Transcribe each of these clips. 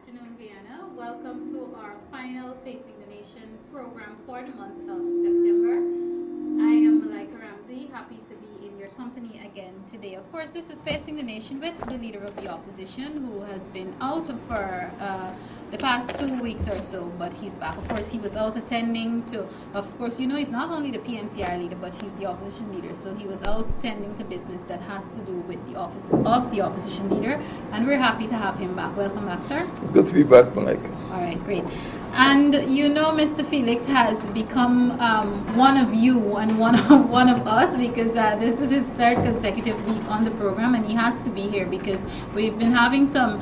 afternoon, Guyana. Welcome to our final Facing the Nation program for the month of September. I am Malika, Ramsey, happy to be in your company again today. Of course, this is Facing the Nation with the leader of the opposition who has been out for the past 2 weeks or so, but he's back. Of course, he was out attending to, of course, you know, he's not only the PNCR leader, but he's the opposition leader. So he was out tending to business that has to do with the office of the opposition leader, and we're happy to have him back. Welcome back, sir. It's good to be back, Malika. All right, great. And you know, Mr. Felix has become one of you and one of us, because this is his third consecutive week on the program, and he has to be here because we've been having some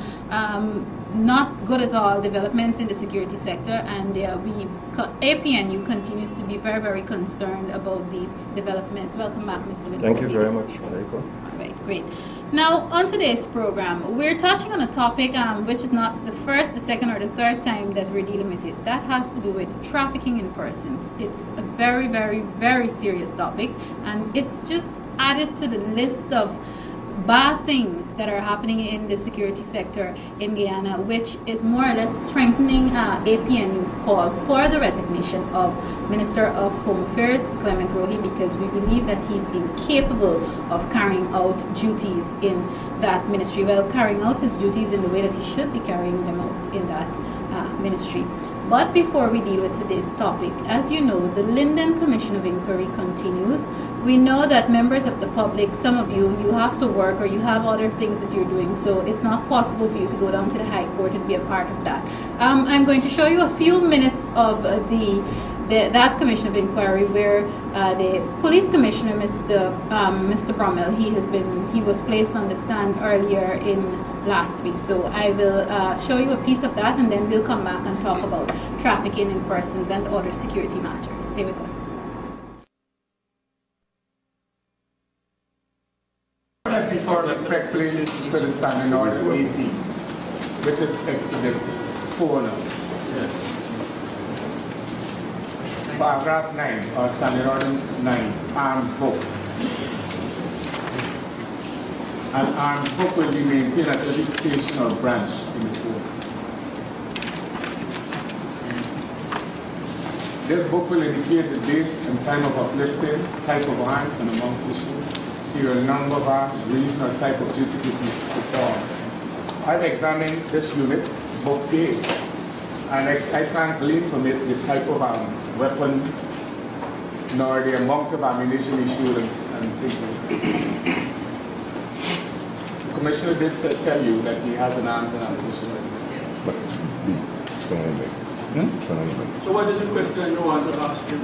not good at all developments in the security sector, and APNU continues to be very, very concerned about these developments. Welcome back, Mr. Winston. Thank you very much, Malika. All right, great. Now, on today's program, we're touching on a topic which is not the first, the second, or the third time that we're dealing with it. That has to do with trafficking in persons. It's a very, very, very serious topic, and it's just added to the list of bad things that are happening in the security sector in Guyana, which is more or less strengthening APNU's call for the resignation of Minister of Home Affairs, Clement Rohi, because we believe that he's incapable of carrying out duties in that ministry. Well, carrying out his duties in the way that he should be carrying them out in that ministry. But before we deal with today's topic, as you know, the Linden Commission of Inquiry continues. We know that members of the public, some of you have to work or you have other things that you're doing, so it's not possible for you to go down to the High Court and be a part of that. I'm going to show you a few minutes of that Commission of Inquiry where the Police Commissioner, Mr. Brummel, he was placed on the stand earlier in last week. So I will show you a piece of that, and then we'll come back and talk about trafficking in persons and other security matters. Stay with us. Before respectfully to the Standing Order 18, which is Exhibit 4 now. Yeah. Paragraph 9, or Standing Order 9, arms book. An arms book will be maintained at every station or branch in the force. This book will indicate the date and time of uplifting, type of arms and amount issued, serial number of arms, reason or type of duty to be performed. I've examined this unit, book A, and I can't glean from it the type of weapon, nor the amount of ammunition issued and things like that. The Commissioner did tell you that he has an arms and ammunition license. So what is the question you want to ask him?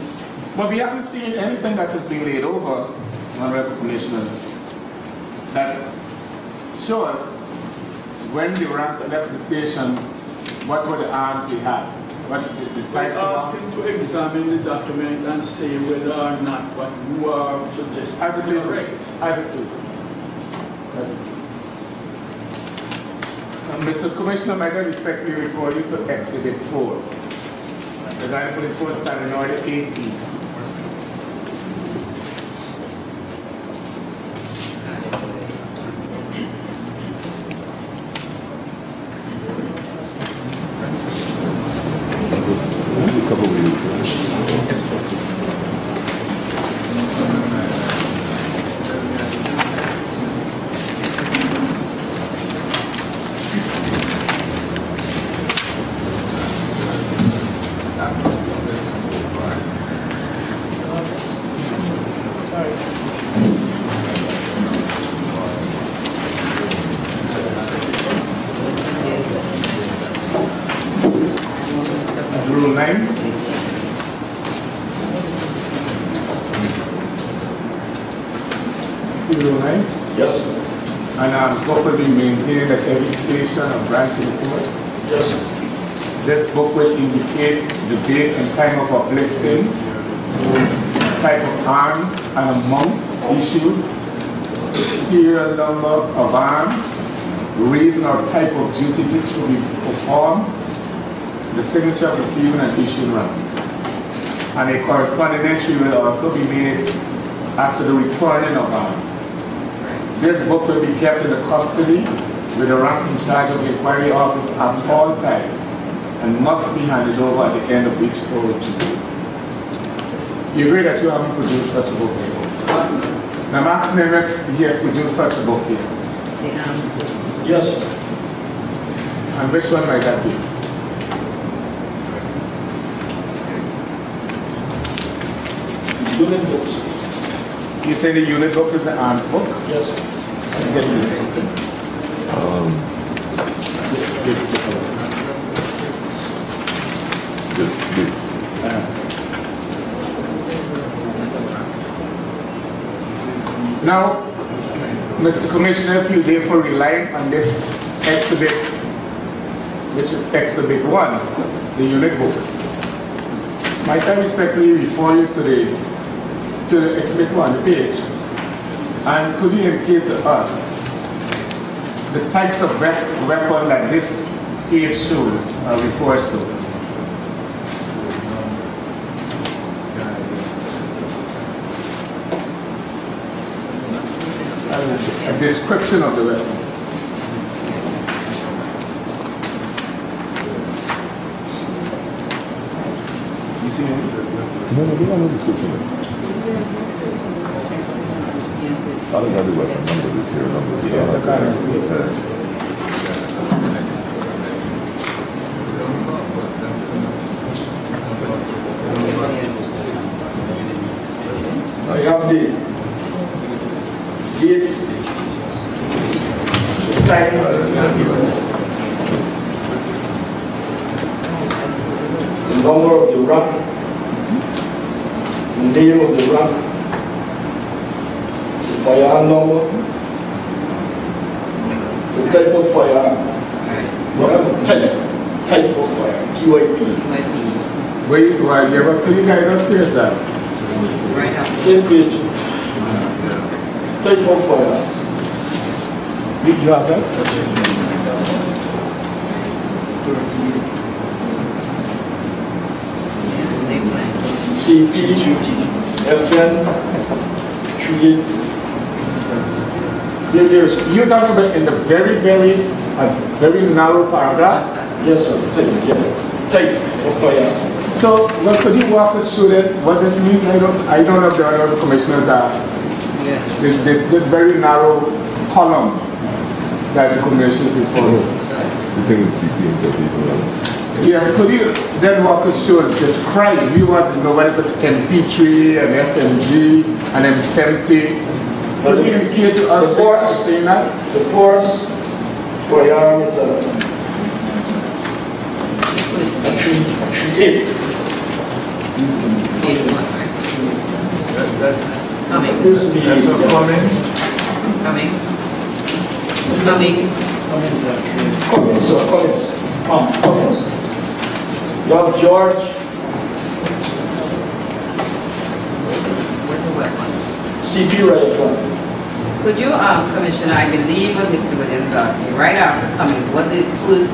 Well, we haven't seen anything that has been laid over, Honorable Commissioners, that show us when the ranks left the station, what were the arms they had, what the types of arms. Ask him to examine the document and say whether or not what you are suggesting as it is is correct. As it is. As it is. Mr. Commissioner, may I respectfully refer you to Exhibit 4. The Guyana Police Force Standing Order 18. Rule 9. See Rule 9? Yes. And book will be maintained at every station or branch in the force? Yes. This book will indicate the date and time of uplifting, type of arms and amount issued, serial number of arms, reason or type of duty to be performed, the signature of receiving and issuing rounds. And a corresponding entry will also be made as to the returning of arms. This book will be kept in the custody with a rank in charge of the inquiry office at all times and must be handed over at the end of each oral period. You agree that you haven't produced such a book here? Now, Max Nemeth, he has produced such a book here. Yes, sir. And which one might that be? Unit books. You say the unit book is the arms book? Yes, sir. Now, Mr. Commissioner, if you therefore rely on this exhibit, which is exhibit 1, the unit book, might I respectfully refer you to the exhibit 1, the page, and could you indicate to us the types of weapon that this page shows or refers to? A description of the weapon. You see any? No, they don't know the description. I don't know the weapon number, this here number. Yeah, the kind of. I have the date, the time, the number of the rank, the name of the rank, the firearm number, the type of firearm. Whatever type of firearm, TYP. Wait, well, you ever could you guide us here, sir? Same page. Type of firearm. You have that? CP, FN, 38. You're talking about in the very narrow paragraph? Yes, sir. Type of firearm. So, well, could you walk us through that? What this means? I don't know if the other commissioners are. This very narrow column that the commissioners will follow. The thing with CP and people. Yes, could you then walk us through and describe? We want to know what is an MP3, an SMG, an M70. Could you indicate to us saying that? The force firearm is a 3.8. Coming. This would be Coming. Cummins. You have George. With the weapon. CP right gun. Could you, Commissioner, I believe what Mr. Williams asked you, right after Cummings, was it first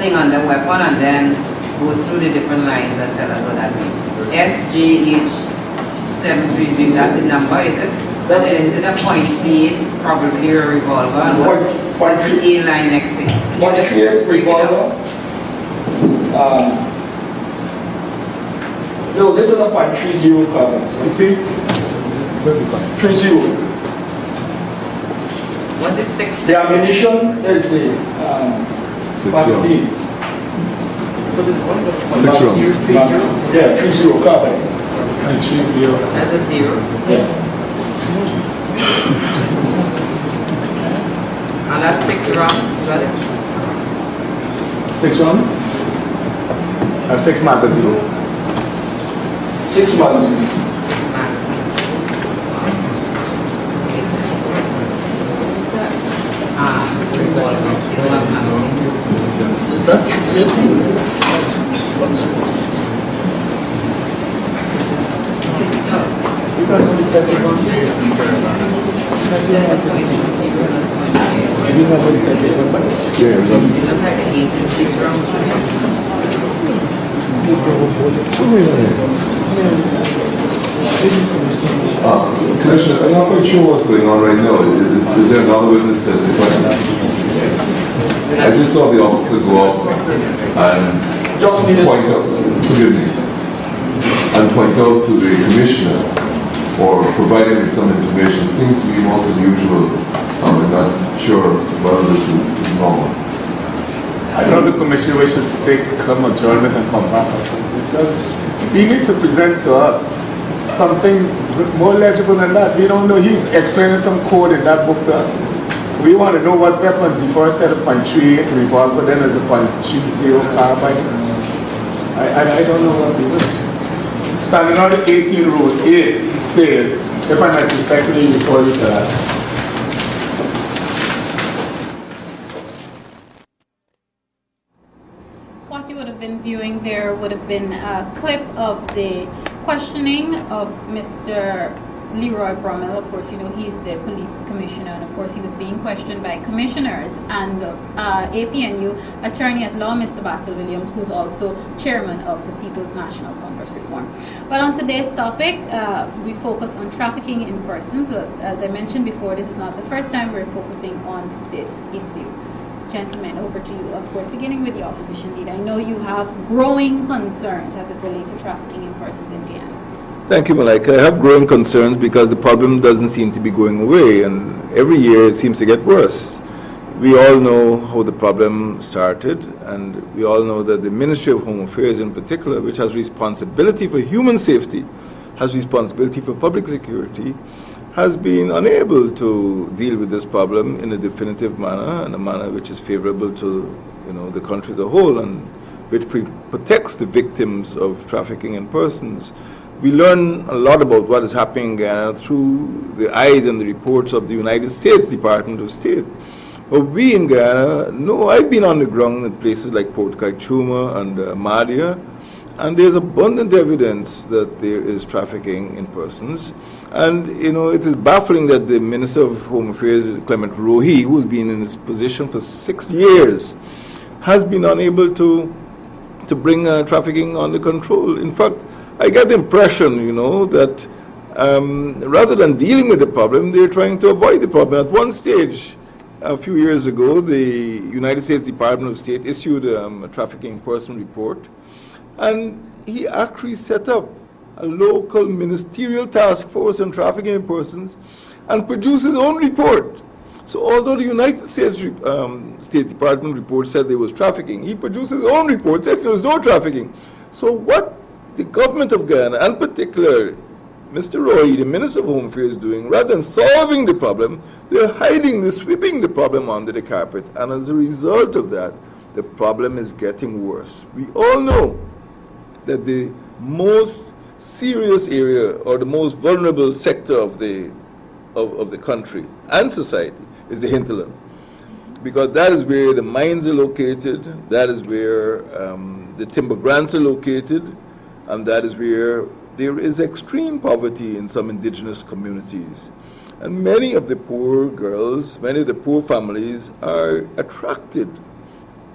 thing on the weapon and then go through the different lines and tell us what that means? SJH733, that's the number, is it? That's and then is it a .38, probably a revolver? And what's the A line next thing? .38 revolver. No, this is a .30 carbine. You see? What's it called? 30. Was it 6? The ammunition is the magazine. Was it one? 6 rounds. Yeah, 30 carbine. And 30. That's a 0. Yeah. And that's 6 rounds, is that it? 6 rounds? 6 magazines. 6 magazines. Is that true? Commissioner, I'm not quite sure what's going on right now. Is there another witness testifying? I just saw the officer go up and point out, forgive me, and point out to the commissioner for providing with some information. Seems to be most unusual. I'm not sure whether this is normal. I know the commissioner wishes to take some adjournment and come back or something, because he needs to present to us something more legible than that. We don't know. He's explaining some code in that book to us. We want to know what weapons he first said upon .38 revolver, then there's upon .30 carbine. I don't know what we do. Standing on the 18 rule 8 says, if I might respectfully refer you to that. What you would have been viewing there would have been a clip of the questioning of Mr. Leroy Brummel. Of course, you know, he's the police commissioner, and of course he was being questioned by commissioners and APNU attorney at law, Mr. Basil Williams, who's also chairman of the People's National Congress Reform. Well, on today's topic, we focus on trafficking in persons. As I mentioned before, this is not the first time we're focusing on this issue. Gentlemen, over to you. Of course, beginning with the opposition leader. I know you have growing concerns as it relates to trafficking in persons in Guyana. Thank you, Malika. I have growing concerns because the problem doesn't seem to be going away, and every year it seems to get worse. We all know how the problem started, and we all know that the Ministry of Home Affairs in particular, which has responsibility for human safety, has responsibility for public security, has been unable to deal with this problem in a definitive manner, and a manner which is favorable to, you know, the country as a whole, and which protects the victims of trafficking in persons. We learn a lot about what is happening in Guyana through the eyes and the reports of the United States Department of State. But we in Guyana know, I've been on the ground in places like Port Kaituma and Madia, and there's abundant evidence that there is trafficking in persons. And, you know, it is baffling that the Minister of Home Affairs, Clement Rohi, who's been in his position for 6 years, has been unable to bring trafficking under control. In fact, I get the impression, you know, that rather than dealing with the problem, they're trying to avoid the problem. At one stage, a few years ago, the United States Department of State issued a trafficking person report, and he actually set up a local ministerial task force on trafficking in persons and produced his own report. So although the United States State Department report said there was trafficking, he produced his own report, said there was no trafficking. So what the government of Guyana, and particularly Mr. Roy, the Minister of Home Affairs, is doing, rather than solving the problem, they're sweeping the problem under the carpet. And as a result of that, the problem is getting worse. We all know that the most serious area, or the most vulnerable sector of the country and society, is the hinterland, because that is where the mines are located, that is where the timber grants are located, and that is where there is extreme poverty in some indigenous communities. And many of the poor girls, many of the poor families are attracted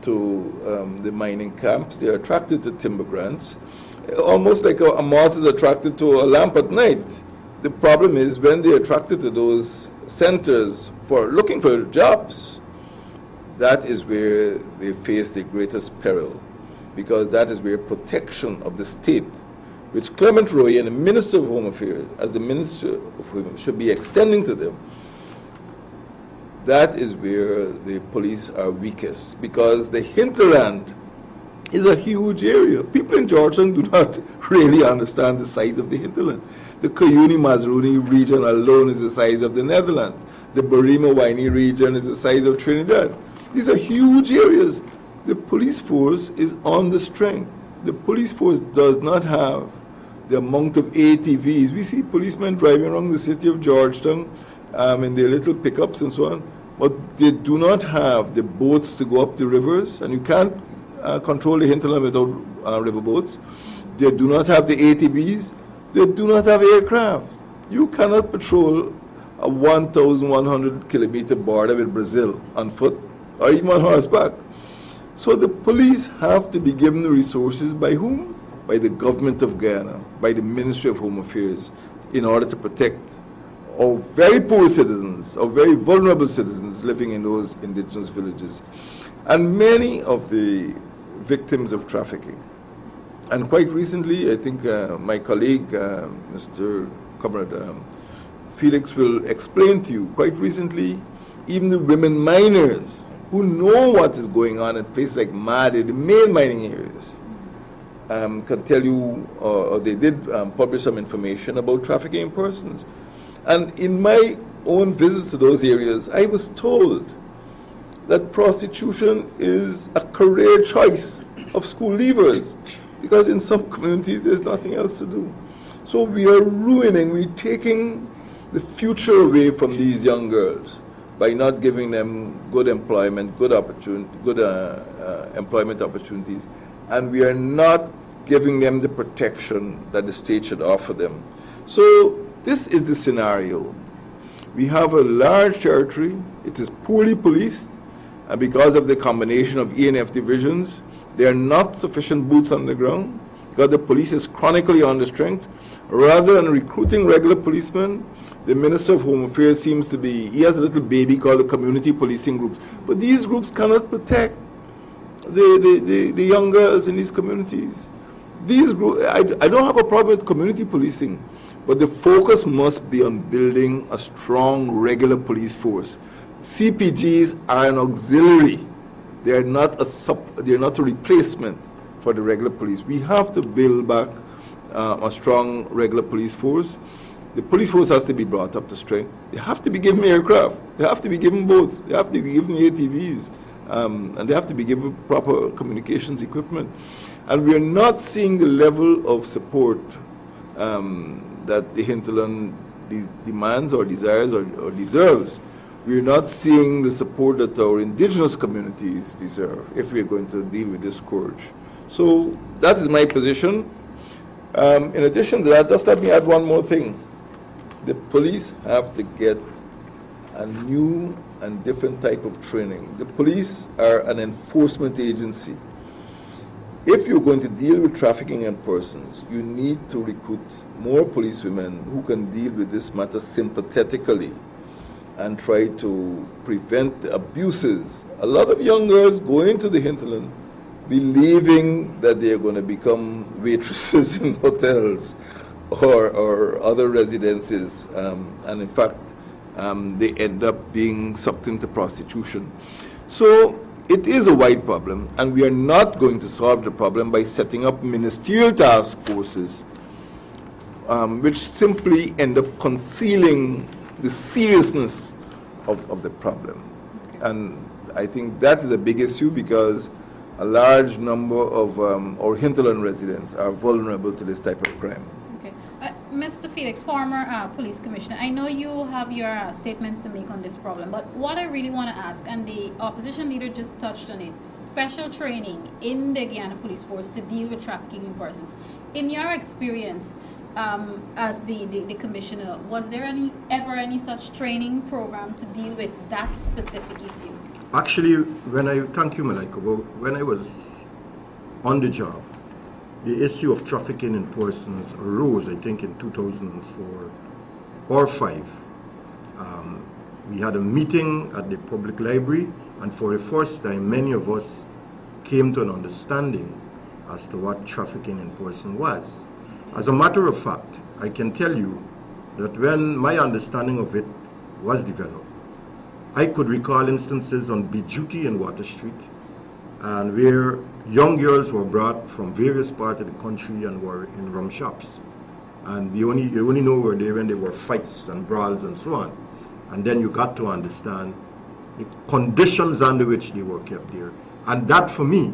to the mining camps. They are attracted to timber grants, almost like a moth is attracted to a lamp at night. The problem is when they're attracted to those centers for looking for jobs, that is where they face the greatest peril, because that is where protection of the state, which Clement Roy and the Minister of Home Affairs, as the Minister of Home, should be extending to them, that is where the police are weakest, because the hinterland is a huge area. People in Georgetown do not really understand the size of the hinterland. The Cuyuni-Mazaruni region alone is the size of the Netherlands. The Barima-Waini region is the size of Trinidad. These are huge areas. The police force is on the strength. The police force does not have the amount of ATVs. We see policemen driving around the city of Georgetown in their little pickups and so on, but they do not have the boats to go up the rivers, and you can't control the hinterland without river boats. They do not have the ATVs. They do not have aircraft. You cannot patrol a 1,100 kilometer border with Brazil on foot or even on horseback. So the police have to be given the resources by whom? By the government of Guyana, by the Ministry of Home Affairs, in order to protect our very poor citizens, our very vulnerable citizens living in those indigenous villages. and many of the victims of trafficking. And quite recently, I think my colleague, Mr. Comrade Felix, will explain to you, quite recently, even the women miners who know what is going on in places like Madi, the main mining areas, can tell you, or they did publish some information about trafficking in persons. And in my own visits to those areas, I was told that prostitution is a career choice of school leavers, because in some communities there's nothing else to do. So we are ruining, we're taking the future away from these young girls by not giving them good employment, good employment opportunities, and we are not giving them the protection that the state should offer them. So this is the scenario. We have a large territory, it is poorly policed, and because of the combination of E&F divisions, there are not sufficient boots on the ground, because the police is chronically understrength. Rather than recruiting regular policemen, the Minister of Home Affairs seems to be, he has a little baby called the community policing groups. But these groups cannot protect the young girls in these communities. These groups, I don't have a problem with community policing, but the focus must be on building a strong regular police force. CPGs are an auxiliary. They are not a replacement for the regular police. We have to build back a strong regular police force. The police force has to be brought up to strength. They have to be given aircraft. They have to be given boats. They have to be given ATVs. And they have to be given proper communications equipment. And we are not seeing the level of support that the hinterland demands or desires or deserves. We are not seeing the support that our indigenous communities deserve if we are going to deal with this scourge. So that is my position. In addition to that, just let me add one more thing. The police have to get a new and different type of training. The police are an enforcement agency. If you're going to deal with trafficking in persons, you need to recruit more policewomen who can deal with this matter sympathetically and try to prevent the abuses. A lot of young girls go into the hinterland believing that they are going to become waitresses in hotels or other residences, and in fact, they end up being sucked into prostitution. So it is a wide problem, and we are not going to solve the problem by setting up ministerial task forces, which simply end up concealing the seriousness of the problem. And I think that is a big issue, because a large number of our hinterland residents are vulnerable to this type of crime. Okay. Mr. Felix, former police commissioner, I know you have your statements to make on this problem, but what I really want to ask, and the opposition leader just touched on it, special training in the Guyana Police Force to deal with trafficking in persons. In your experience, as the commissioner, was there ever any such training program to deal with that specific issue? Actually, thank you, Malika, when I was on the job, the issue of trafficking in persons arose, I think, in 2004 or 5. We had a meeting at the public library, and for the first time, many of us came to an understanding as to what trafficking in person was. As a matter of fact, I can tell you that when my understanding of it was developed, I could recall instances on Bijuti and Water Street, and where young girls were brought from various parts of the country and were in rum shops. And you only know were there when there were fights and brawls and so on. And then you got to understand the conditions under which they were kept there. And that for me,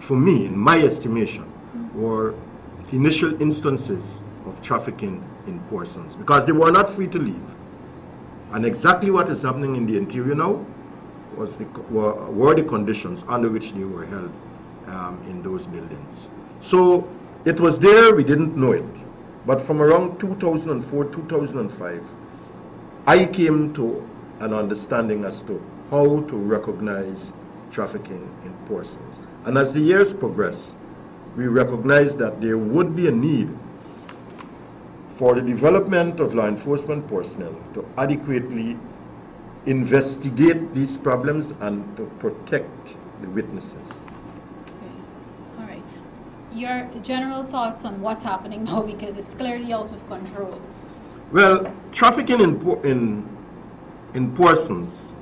in my estimation, were initial instances of trafficking in persons, because they were not free to leave. And exactly what is happening in the interior now were the conditions under which they were held in those buildings. So it was there, we didn't know it. But from around 2004, 2005, I came to an understanding as to how to recognize trafficking in persons. And as the years progressed, we recognized that there would be a need for the development of law enforcement personnel to adequately investigate these problems and to protect the witnesses. Okay. All right. Your general thoughts on what's happening now, because it's clearly out of control. Well, trafficking in persons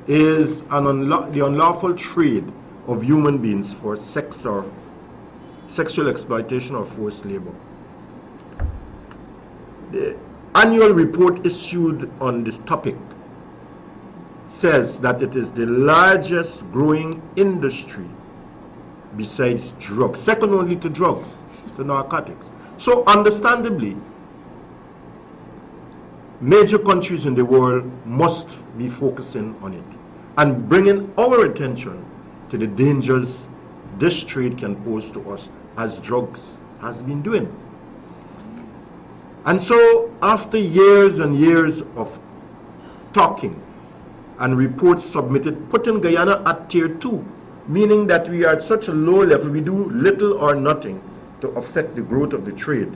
is the unlawful trade of human beings for sex or sexual exploitation or forced labor. The annual report issued on this topic says that it is the largest growing industry besides drugs, second only to drugs, to narcotics. So understandably, major countries in the world must be focusing on it and bringing our attention to the dangers this trade can pose to us, as drugs has been doing. And so after years and years of talking and reports submitted, putting Guyana at tier 2, meaning that we are at such a low level, we do little or nothing to affect the growth of the trade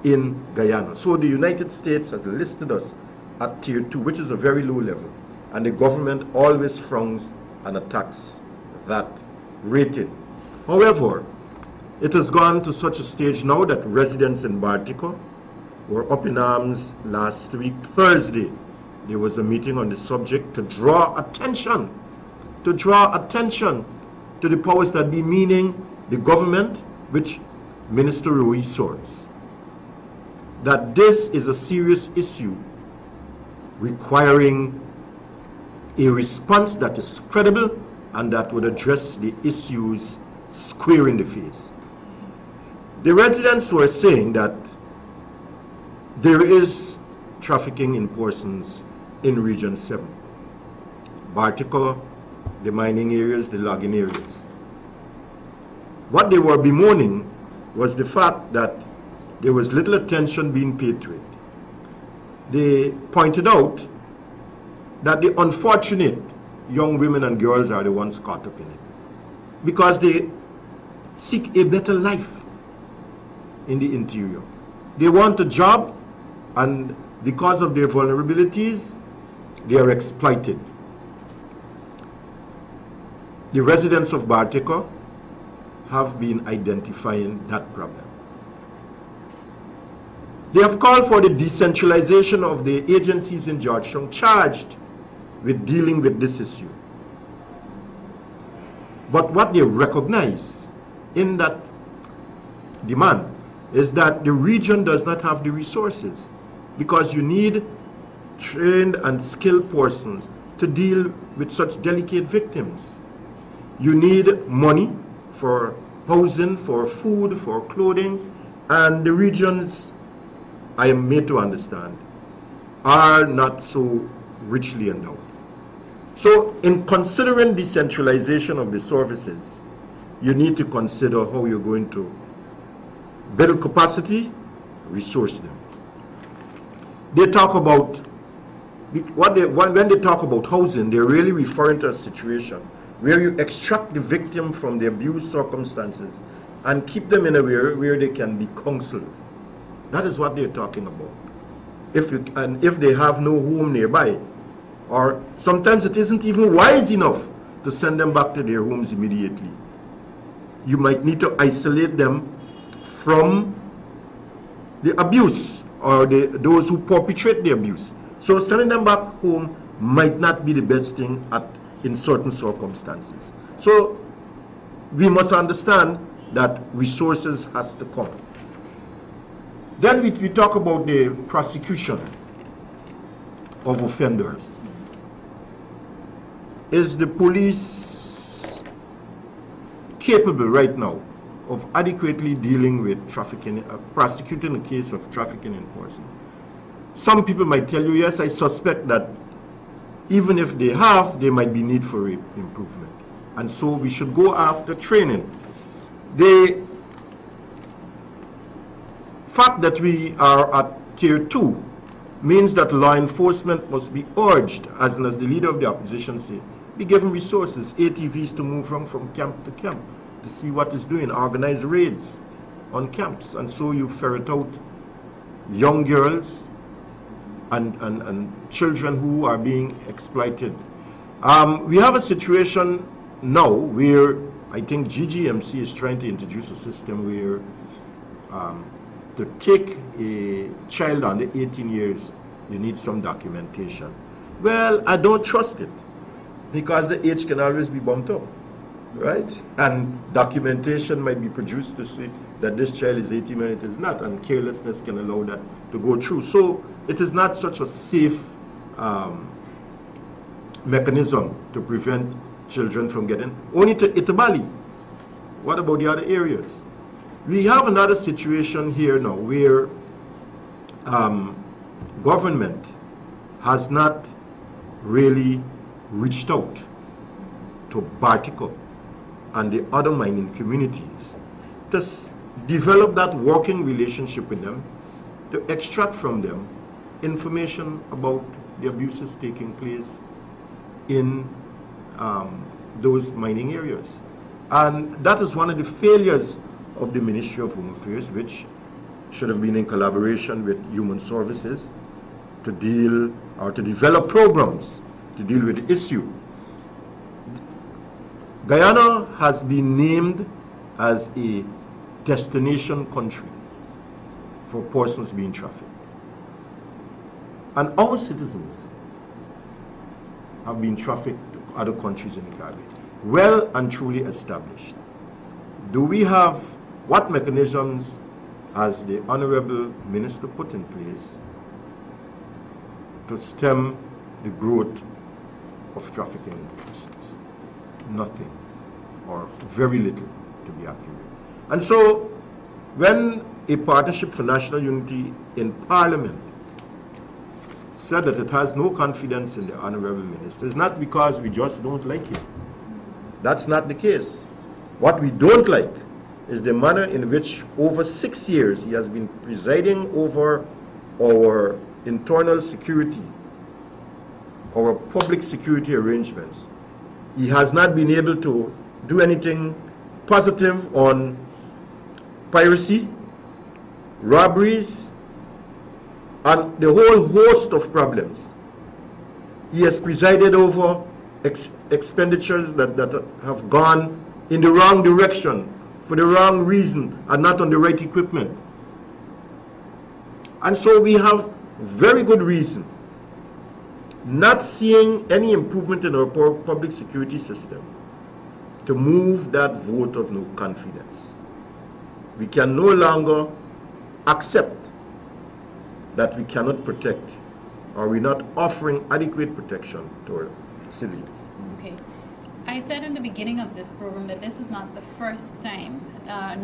in Guyana. So the United States has listed us at tier 2, which is a very low level, and the government always frowns and attacks that rating. However, it has gone to such a stage now that residents in Bartica were up in arms last week, Thursday. There was a meeting on the subject to draw attention to the powers that be, meaning the government, which Minister Rui sorts, that this is a serious issue requiring a response that is credible and that would address the issues square in the face. The residents were saying that there is trafficking in persons in Region 7. Bartica, the mining areas, the logging areas. What they were bemoaning was the fact that there was little attention being paid to it. They pointed out that the unfortunate young women and girls are the ones caught up in it because they seek a better life in the interior. They want a job, and because of their vulnerabilities, they are exploited. The residents of Bartica have been identifying that problem. They have called for the decentralization of the agencies in Georgetown charged with dealing with this issue. But what they recognize in that demand is that the region does not have the resources, because you need trained and skilled persons to deal with such delicate victims. You need money for housing, for food, for clothing, and the regions, I am made to understand, are not so richly endowed. So in considering decentralization of the services, you need to consider how you're going to build capacity, resource them. They talk about, when they talk about housing, they're really referring to a situation where you extract the victim from the abuse circumstances and keep them in a way where they can be counseled. That is what they're talking about. If they have no home nearby, or sometimes it isn't even wise enough to send them back to their homes immediately, you might need to isolate them from the abuse or those who perpetrate the abuse. So sending them back home might not be the best thing in certain circumstances. So we must understand that resources has to come. Then we talk about the prosecution of offenders. Is the police capable right now of adequately dealing with trafficking, prosecuting a case of trafficking in person? Some people might tell you, yes, I suspect that even if they have, there might be need for improvement. And so we should go after training. The fact that we are at tier 2 means that law enforcement must be urged, as the leader of the opposition said, be given resources, ATVs to move from camp to camp, to see what is doing, organize raids on camps. And so you ferret out young girls and children who are being exploited. We have a situation now where I think GGMC is trying to introduce a system where to take a child under 18 years, you need some documentation. Well, I don't trust it because the age can always be bumped up, right? And documentation might be produced to say that this child is 18 when it is not, and carelessness can allow that to go through. So it is not such a safe mechanism to prevent children from getting only to Itabali. What about the other areas? We have another situation here now where government has not really reached out to Bartico and the other mining communities to develop that working relationship with them, to extract from them information about the abuses taking place in those mining areas. And that is one of the failures of the Ministry of Home Affairs, which should have been in collaboration with Human Services to deal or to develop programs to deal with the issue. Guyana has been named as a destination country for persons being trafficked. And our citizens have been trafficked to other countries in the Caribbean, well and truly established. Do we have, what mechanisms has the Honorable Minister put in place to stem the growth of trafficking in persons? Nothing, or very little, to be accurate. And so, when a Partnership for National Unity in Parliament said that it has no confidence in the Honorable Minister, it's not because we just don't like him. That's not the case. What we don't like is the manner in which over 6 years he has been presiding over our internal security, our public security arrangements. He has not been able to do anything positive on piracy, robberies, and the whole host of problems. He has presided over expenditures that have gone in the wrong direction, for the wrong reason, and not on the right equipment. And so we have very good reason not seeing any improvement in our public security system to move that vote of no confidence. We can no longer accept that we cannot protect, or we're not offering adequate protection to our citizens. Okay. I said in the beginning of this program that this is not the first time,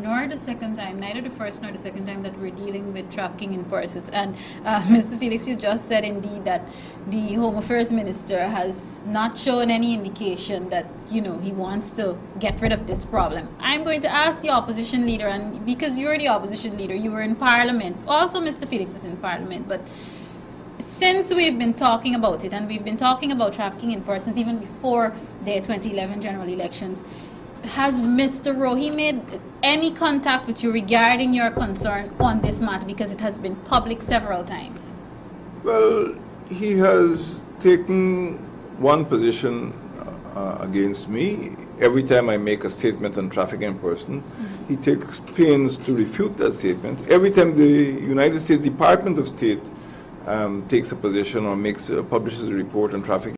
nor the second time, neither the first nor the second time that we're dealing with trafficking in persons. And Mr. Felix, you just said indeed that the Home Affairs Minister has not shown any indication that, you know, he wants to get rid of this problem. I'm going to ask the opposition leader, and because you're the opposition leader, you were in Parliament. Also, Mr. Felix is in Parliament, but since we've been talking about it, and we've been talking about trafficking in persons even before the 2011 general elections, has Mr. Rohi made any contact with you regarding your concern on this matter, because it has been public several times? Well, he has taken one position against me. Every time I make a statement on trafficking in person, he takes pains to refute that statement. Every time the United States Department of State takes a position or publishes a report on trafficking